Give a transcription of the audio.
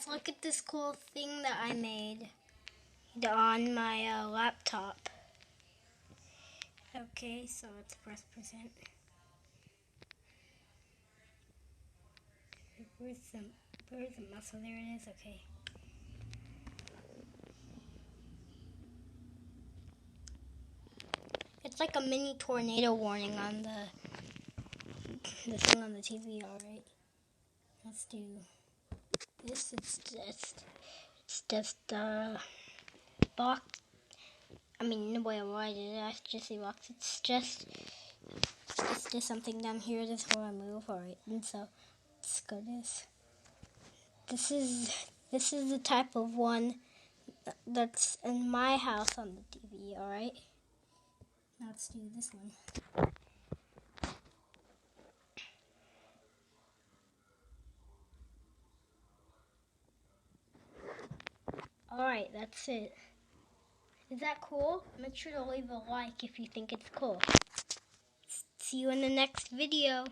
Look at this cool thing that I made on my laptop. Okay, so let's press present. Where's the mouse? Oh, there it is. Okay. It's like a mini tornado warning on the thing on the TV. All right. Let's do this. It's just box. I mean, why did I just say box? It's just something down here. This is where I move. All right, and so let's go this. This is the type of one that's in my house on the TV. All right. Now let's do this one. Alright, that's it. Is that cool? Make sure to leave a like if you think it's cool. See you in the next video.